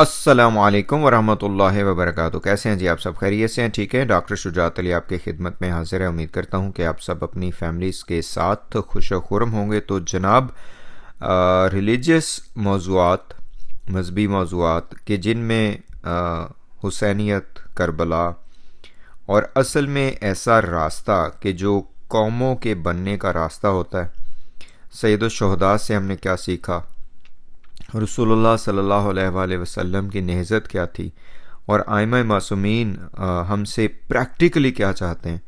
अस्सलामुअलैकुम वरहमतुल्लाहि वबरकातुहू। कैसे हैं जी आप सब? खैरियत से हैं? ठीक है। डॉक्टर शुजात अली आपके खिदमत में हाजिर है। उम्मीद करता हूं कि आप सब अपनी फैमिलीज़ के साथ खुश व खुरम होंगे। तो जनाब, रिलीजियस मौज़ूआत, मजहबी मौज़ूआत के जिनमें हुसैनियत, करबला और असल में ऐसा रास्ता कि जो कौमों के बनने का रास्ता होता है, सैयद शुहदा से हमने क्या सीखा, रसूलुल्लाह सल्लल्लाहु अलैहि वसल्लम की नहज़त क्या थी और आइमा मासूमीन हमसे प्रैक्टिकली क्या चाहते हैं,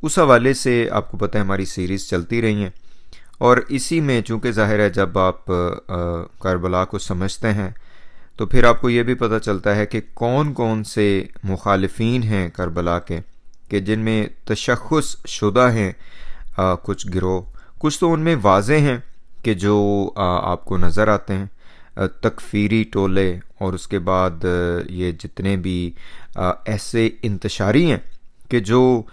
उस हवाले से आपको पता है हमारी सीरीज़ चलती रही हैं। और इसी में चूँकि ज़ाहिर है जब आप करबला को समझते हैं तो फिर आपको ये भी पता चलता है कि कौन कौन से मुखालिफिन हैं करबला के, कि जिनमें तशख़्ख़ुस शुदा हैं कुछ गिरोह, कुछ तो उनमें वाज़े हैं कि जो आपको नज़र आते हैं, तकफ़ीरी टोले, और उसके बाद ये जितने भी ऐसे इंतशारी हैं कि जो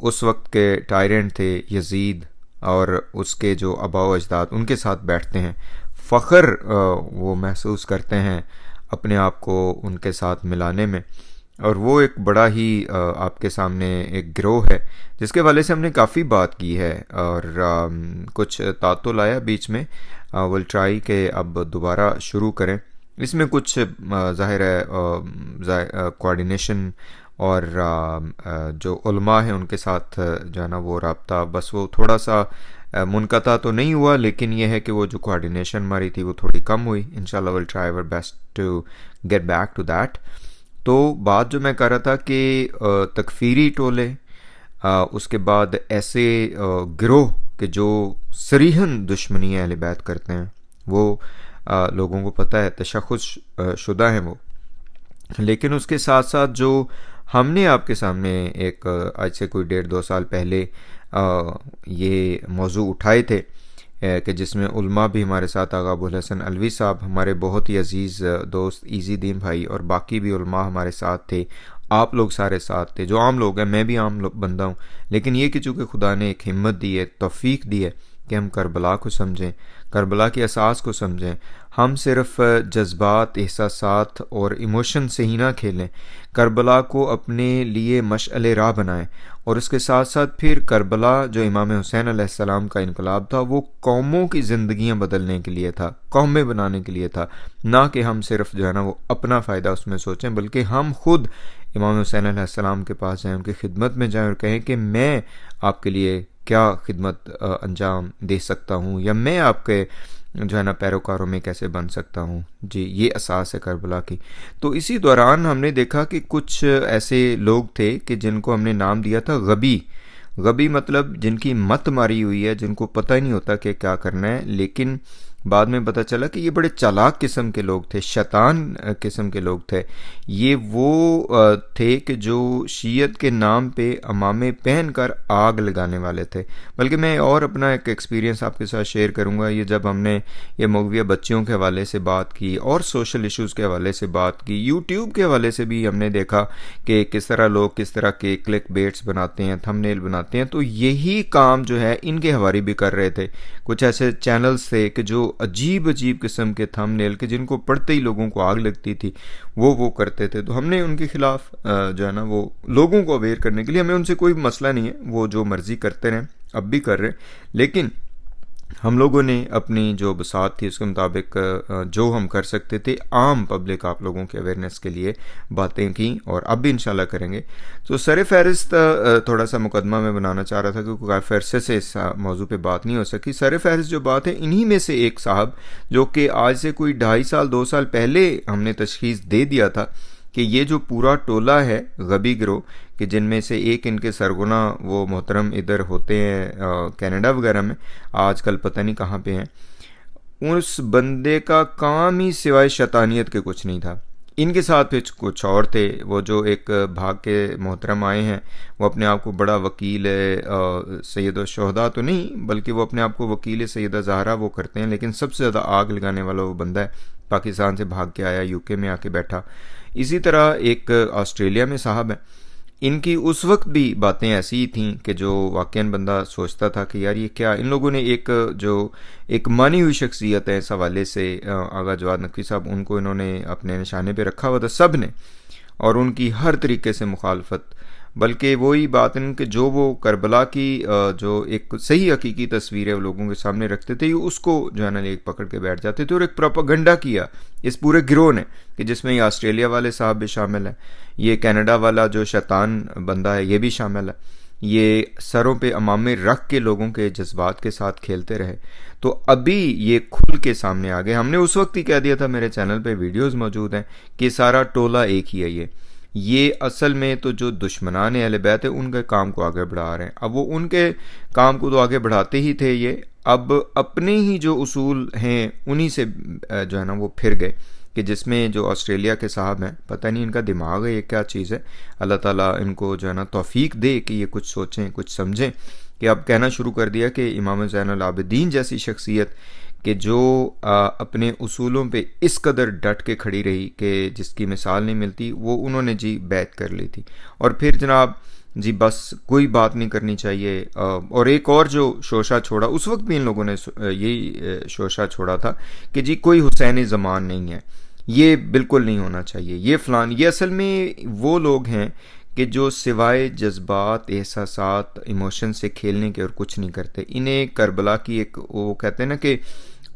उस वक्त के टायरेंट थे यजीद और उसके जो आबा व अजदाद उनके साथ बैठते हैं, फ़ख्र वो महसूस करते हैं अपने आप को उनके साथ मिलाने में। और वो एक बड़ा ही आपके सामने एक गिरोह है जिसके वाले से हमने काफ़ी बात की है और कुछ तातुल आया बीच में। विल ट्राई के अब दोबारा शुरू करें। इसमें कुछ ज़ाहिर है कोऑर्डिनेशन और जो उलमा है उनके साथ जो है ना वो राब्ता बस वो थोड़ा सा मुनक़ता तो नहीं हुआ, लेकिन यह है कि वो जो कोऑर्डिनेशन हमारी थी वो थोड़ी कम हुई। इंशाल्लाह will try our best to get back to that. तो बात जो मैं कर रहा था कि तकफ़ीरी टोले, उसके बाद ऐसे गिरोह कि जो सरीहन दुश्मनी अहले बैत करते हैं, वो लोगों को पता है तशख़्ख़ुस शुदा हैं वो, लेकिन उसके साथ साथ जो हमने आपके सामने एक आज से कोई 1.5-2 साल पहले ये मौजू उठाए थे कि जिसमें उलमा भी हमारे साथ, आगा अबुल हसन अलवी साहब हमारे बहुत ही अजीज़ दोस्त, इज़ी दीन भाई, और बाकी भी उलमा हमारे साथ थे, आप लोग सारे साथ थे जो आम लोग हैं। मैं भी आम बंदा हूँ, लेकिन ये कि चूँकि खुदा ने एक हिम्मत दी है, तौफीक दी है कि हम करबला को समझें, करबला की असास को समझें। हम सिर्फ जज्बात, एहसासात और इमोशन से ही ना खेलें, करबला को अपने लिए मशअले राह बनाएं। और उसके साथ साथ फिर करबला जो इमाम हुसैन अलैहिस्सलाम का इनकलाब था, वो कौमों की ज़िंदगियाँ बदलने के लिए था, कौमें बनाने के लिए था, ना कि हम सिर्फ जो है ना वो अपना फ़ायदा उसमें सोचें, बल्कि हम खुद इमाम हुसैन अलैहिस्सलाम के पास जाएँ, उनकी खिदमत में जाएँ और कहें कि मैं आपके लिए क्या खिदमत अंजाम दे सकता हूँ, या मैं आपके जो है ना पैरोकारों में कैसे बन सकता हूँ। जी, ये असास है करबला की। तो इसी दौरान हमने देखा कि कुछ ऐसे लोग थे कि जिनको हमने नाम दिया था गबी। गबी मतलब जिनकी मत मारी हुई है, जिनको पता ही नहीं होता कि क्या करना है, लेकिन बाद में पता चला कि ये बड़े चालाक किस्म के लोग थे, शैतान किस्म के लोग थे। ये वो थे कि जो शीयत के नाम पे अमामे पहन कर आग लगाने वाले थे। बल्कि मैं और अपना एक एक्सपीरियंस आपके साथ शेयर करूंगा। ये जब हमने ये मौलविया बच्चियों के हवाले से बात की और सोशल इश्यूज़ के हवाले से बात की, यूट्यूब के हवाले से भी हमने देखा कि किस तरह लोग किस तरह के क्लिक बेट्स बनाते हैं, थंबनेल बनाते हैं, तो यही काम जो है इनके हवारी भी कर रहे थे। कुछ ऐसे चैनल्स थे कि जो अजीब अजीब किस्म के थंबनेल के जिनको पढ़ते ही लोगों को आग लगती थी, वो करते थे। तो हमने उनके खिलाफ जो है ना वो लोगों को अवेयर करने के लिए, हमें उनसे कोई मसला नहीं है, वो जो मर्जी करते रहें, अब भी कर रहे हैं, लेकिन हम लोगों ने अपनी जो बसात थी उसके मुताबिक जो हम कर सकते थे आम पब्लिक, आप लोगों के अवेयरनेस के लिए बातें की, और अब भी इंशाल्लाह करेंगे। तो सर फहरिस्त थोड़ा सा मुकदमा मैं बनाना चाह रहा था क्योंकि काफ़ी अरसे से इस मौजू पे बात नहीं हो सकी। सर फहरिस्त जो बात है, इन्हीं में से एक साहब जो कि आज से कोई 2.5 साल 2 साल पहले हमने तशखीस दे दिया था कि ये जो पूरा टोला है गबी गिरोह, कि जिनमें से एक इनके सरगुना वो मोहतरम इधर होते हैं कनाडा वगैरह में, आजकल पता नहीं कहाँ पे हैं, उस बंदे का काम ही सिवाय शैतानियत के कुछ नहीं था। इनके साथ फिर कुछ और थे, वो जो एक भाग के मोहतरम आए हैं, वो अपने आप को बड़ा वकील सैयद शुहदा तो नहीं, बल्कि वो अपने आप को वकील सैयदा ज़हरा वो करते हैं, लेकिन सबसे ज़्यादा आग लगाने वाला वो बंदा है, पाकिस्तान से भाग के आया, यूके में आके बैठा। इसी तरह एक ऑस्ट्रेलिया में साहब है, इनकी उस वक्त भी बातें ऐसी ही थीं कि जो वाकई बंदा सोचता था कि यार ये क्या, इन लोगों ने एक मानी हुई शख्सियत है इस हवाले से, आगा जवाद नकवी साहब, उनको इन्होंने अपने निशाने पे रखा हुआ था सब ने, और उनकी हर तरीके से मुखालफत। बल्कि वही बात इनके जो वो करबला की जो एक सही हकीकी तस्वीर है वो लोगों के सामने रखते थे, उसको जो है ना एक पकड़ के बैठ जाते थे और एक प्रोपेगेंडा किया इस पूरे गिरोह ने, कि जिसमें ये ऑस्ट्रेलिया वाले साहब भी शामिल हैं, ये कनाडा वाला जो शैतान बंदा है ये भी शामिल है, ये सरों पे अमामे रख के लोगों के जज्बात के साथ खेलते रहे। तो अभी ये खुल के सामने आ गए। हमने उस वक्त ही कह दिया था, मेरे चैनल पे वीडियोस मौजूद हैं, कि सारा टोला एक ही है। ये असल में तो जो दुश्मनान अहले बैत है उनके काम को आगे बढ़ा रहे हैं। अब वो उनके काम को तो आगे बढ़ाते ही थे, ये अब अपने ही जो उसूल हैं उन्हीं से जो है ना वो फिर गए, कि जिसमें जो ऑस्ट्रेलिया के साहब हैं, पता नहीं इनका दिमाग है ये क्या चीज़ है, अल्लाह ताला इनको जो है ना तौफीक दे कि ये कुछ सोचें कुछ समझें, कि अब कहना शुरू कर दिया कि इमाम ज़ैनुल आबिदीन जैसी शख्सियत कि जो अपने उसूलों पे इस कदर डट के खड़ी रही कि जिसकी मिसाल नहीं मिलती, वो उन्होंने जी बैत कर ली थी। और फिर जनाब जी बस कोई बात नहीं करनी चाहिए। और एक और जो शोशा छोड़ा, उस वक्त भी इन लोगों ने यही शोशा छोड़ा था कि जी कोई हुसैनी ज़मान नहीं है, ये बिल्कुल नहीं होना चाहिए, ये फ़लान। ये असल में वो लोग हैं कि जो सिवाय जज्बात, एहसासात, इमोशन से खेलने के और कुछ नहीं करते। इन्हें करबला की एक वो कहते हैं ना कि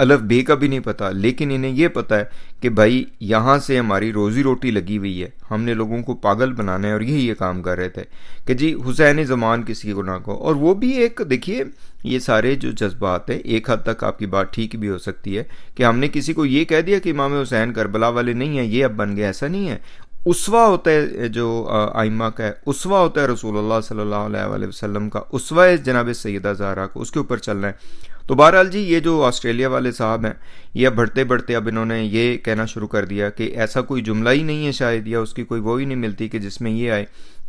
अलफ बे का भी नहीं पता, लेकिन इन्हें ये पता है कि भाई यहाँ से हमारी रोज़ी रोटी लगी हुई है, हमने लोगों को पागल बनाना है, और यही ये काम कर रहे थे कि जी हुसैन ज़मान किसी को ना को। और वो भी एक देखिए, ये सारे जो जज्बात हैं, एक हद तक आपकी बात ठीक भी हो सकती है कि हमने किसी को ये कह दिया कि इमाम हुसैन करबला वाले नहीं है, ये अब बन गए, ऐसा नहीं है। उसवा होता है जो आइमा का है, उसवा होता है रसूलुल्लाह सल्लल्लाहु अलैहि वसल्लम का, उसवा है जनाब सैयदा ज़हरा को, उसके ऊपर चलना है। तो बहरहाल जी ये जो ऑस्ट्रेलिया वाले साहब हैं, ये अब बढ़ते बढ़ते अब इन्होंने ये कहना शुरू कर दिया कि ऐसा कोई जुमला ही नहीं है शायद, या उसकी कोई वो ही नहीं मिलती कि जिसमें ये आए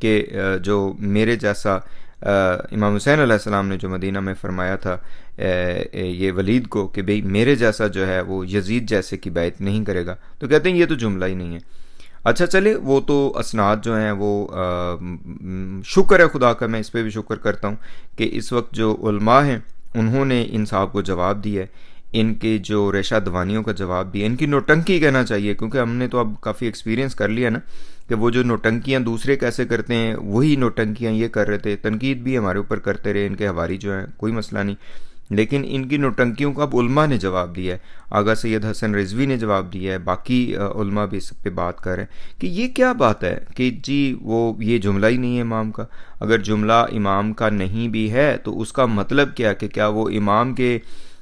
कि जो मेरे जैसा इमाम हुसैन अलैहिस्सलाम ने जो मदीना में फरमाया था ये वलीद को कि भाई मेरे जैसा जो है वो यजीद जैसे की बैत नहीं करेगा, तो कहते हैं ये तो जुमला ही नहीं है। अच्छा चले, वो तो असनाद जो हैं वो शुक्र है खुदा का, मैं इस पर भी शुक्र करता हूँ कि इस वक्त जो उलमा हैं उन्होंने इन साहब को जवाब दिया है, इनके जो रेशा दवानियों का जवाब दिया, इनकी नोटंकी कहना चाहिए, क्योंकि हमने तो अब काफ़ी एक्सपीरियंस कर लिया ना कि वो जो नोटंकियाँ दूसरे कैसे करते हैं वही नोटंकियाँ ये कर रहे थे। तनकीद भी हमारे ऊपर करते रहे, इनके हवारी जो हैं कोई मसला नहीं, लेकिन इनकी नोटंकियों का अब उलमा ने जवाब दिया है, आगा सैयद हसन रिजवी ने जवाब दिया है, बाकी उलमा भी इस पे बात कर रहे हैं कि ये क्या बात है कि जी वो ये जुमला ही नहीं है इमाम का। अगर जुमला इमाम का नहीं भी है तो उसका मतलब क्या, कि क्या वो इमाम के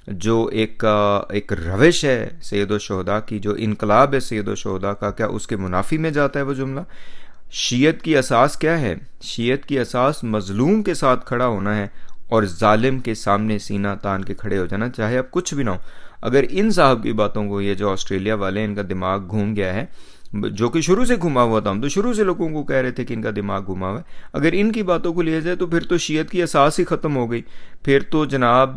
जो एक रविश है सैयद शुहदा की, जो इनकलाब है सैयद शुहदा का, क्या उसके मुनाफी में जाता है वो जुमला? शीयत की असास क्या है? शीयत की असास मजलूम के साथ खड़ा होना है और जालिम के सामने सीना तान के खड़े हो जाना, चाहे अब कुछ भी ना हो। अगर इन साहब की बातों को ये जो ऑस्ट्रेलिया वाले हैं इनका दिमाग घूम गया है, जो कि शुरू से घुमा हुआ था, हम तो शुरू से लोगों को कह रहे थे कि इनका दिमाग घुमा हुआ है, अगर इनकी बातों को लिया जाए तो फिर तो शीयत की असास ही ख़त्म हो गई। फिर तो जनाब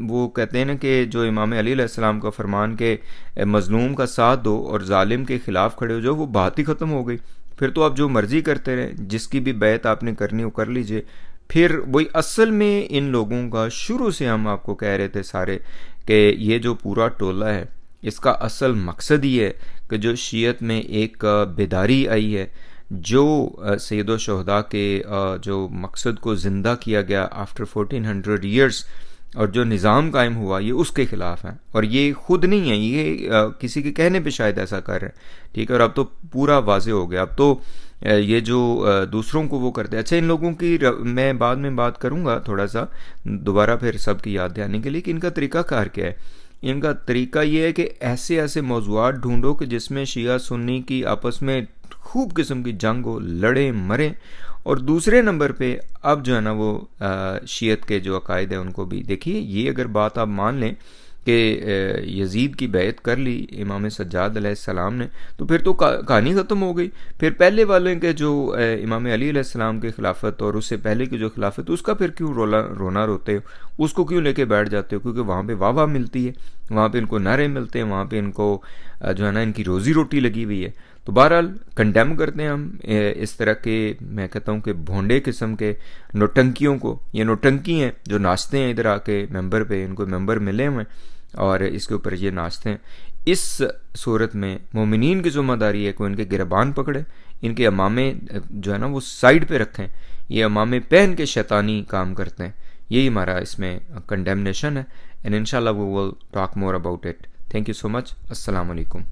वो कहते हैं ना कि जो इमाम अली अलैहिस्सलाम का फरमान के मजलूम का साथ दो और जालिम के ख़िलाफ़ खड़े हो जाओ, वो बात ही ख़त्म हो गई। फिर तो आप जो मर्जी करते रहें, जिसकी भी बैत आपने करनी हो कर लीजिए। फिर वही असल में इन लोगों का शुरू से हम आपको कह रहे थे सारे कि ये जो पूरा टोला है इसका असल मकसद ही है कि जो शीयत में एक बेदारी आई है, जो सैयद शुहदा के जो मकसद को ज़िंदा किया गया आफ्टर 1400 ईयर्स, और जो निज़ाम कायम हुआ ये उसके ख़िलाफ़ है। और ये खुद नहीं है, ये किसी के कहने पे शायद ऐसा कर रहे हैं, ठीक है। और अब तो पूरा वाज़े हो गया, अब तो ये जो दूसरों को वो करते हैं। अच्छा, इन लोगों की मैं बाद में बात करूँगा थोड़ा सा दोबारा फिर सबकी याद दिलाने के लिए कि इनका तरीक़ाकार क्या है। इनका तरीका ये है कि ऐसे ऐसे मौज़ूआत ढूंढो कि जिसमें शिया सुन्नी की आपस में खूब किस्म की जंग हो, लड़े मरें, और दूसरे नंबर पे अब जो है ना वो शियत के जो अकायद है उनको भी देखिए। ये अगर बात आप मान लें कि यजीद की बैत कर ली इमाम सज्जाद अलैहिस्सलाम ने, तो फिर तो कहानी ख़त्म हो गई। फिर पहले वाले के जो इमाम अली अलैहिस्सलाम के खिलाफत और उससे पहले की जो खिलाफत, उसका फिर क्यों रोना रोते हो, उसको क्यों लेके बैठ जाते हो? क्योंकि वहाँ पे वाह वाह मिलती है, वहाँ पे इनको नारे मिलते हैं, वहाँ पे इनको जो है ना इनकी रोज़ी रोटी लगी हुई है। तो बहरहाल कंडेम करते हैं हम इस तरह के, मैं कहता हूँ कि भोंडे किस्म के नौटंकियों को। ये नौटंकी हैं जो नाचते हैं इधर आके मेंबर पे, इनको मेंबर मिले हुए और इसके ऊपर ये नाचते हैं। इस सूरत में मोमिनीन की ज़िम्मेदारी है कि इनके गिरबान पकड़े, इनके अमामे जो है ना वो साइड पे रखें। ये अमामे पहन के शैतानी काम करते हैं। यही हमारा इसमें कंडेमनेशन है, एंड इंशाल्लाह we will talk more about it. Thank you so much. अस्सलाम वालेकुम।